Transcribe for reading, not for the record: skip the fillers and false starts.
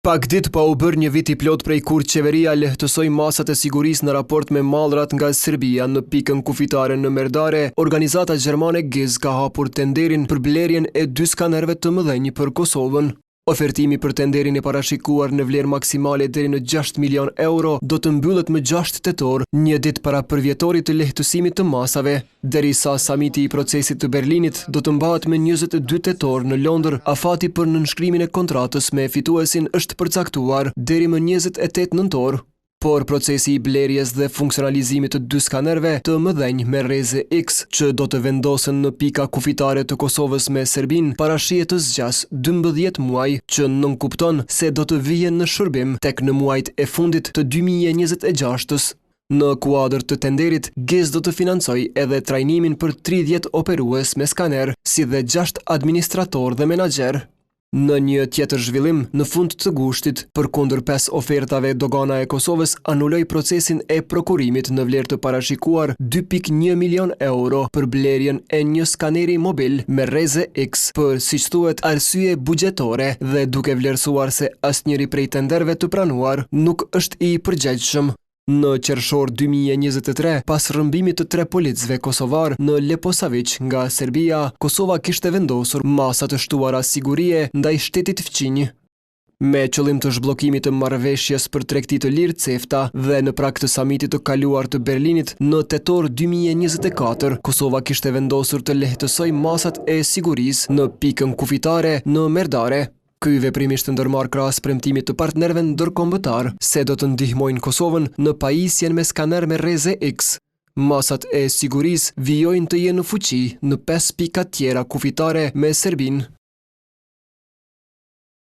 Pak ditë pa u bërë një vit I plot prej kur qeveria lehtësoi masat e sigurisë në raport me mallrat nga Serbia në pikën kufitare në Merdare, organizata gjermane GIZ ka hapur tenderin për blerjen e 2 skanerëve të mëdhenj për Kosovën. Ofertimi për tenderin e parashikuar në vlerë maksimale deri në 6 milion euro do të mbyllet më 6 tetor, një ditë para përvjetorit të lehtësimit të masave, derisa samiti I procesit të Berlinit do të mbahet me 22 tetor në Londër. Afati për nënshkrimin e kontratës me fituesin është përcaktuar deri më 28 nëntor. Por procesi I blerjes dhe funksionalizimit të 2 skanerëve të mëdhenj me rreze X që do të vendosen në pika kufitare të Kosovës me Serbinë parashihet të zgjas 12 muaj, që nënkupton se do të vijë në shërbim tek në muajt e fundit të 2026-s. Në kuadër të tenderit, GIZ do të financoj edhe trajnimin për 30 operues me skaner, si dhe 6 administrator dhe menaxher. Në një tjetër zhvillim, në fund të gushtit, përkundër 5 ofertave, dogana e Kosovës anuloi procesin e prokurimit në vlerë të parashikuar 2.1 milion euro për blerjen e një skaneri mobil me rreze X për, siç thuhet, arsye buxhetore dhe duke vlerësuar se asnjëri prej tenderëve të pranuar nuk është I përgjegjshëm. Në qershor 2023, pas rrëmbimit të 3 policëve kosovar në Leposavić nga Serbia, Kosova kishte vendosur masa të shtuara sigurie ndaj shtetit fqinj. Me qëllim të zhbllokimit të marrëveshjes për tregti të lirë CEFTA dhe në prag të samitit të kaluar të Berlinit në tetor 2024, Kosova kishte vendosur të lehtësoj masat e sigurisë në pikën kufitare në Merdare. Ky veprim ishte ndërmarrë krahas premtimit të partnerëve ndërkombëtar se do të ndihmojnë Kosovën në pajisjen me skaner me rreze X. Masat e sigurisë vijojnë të jenë në fuqi në 5 pika tjera kufitare me Serbinë.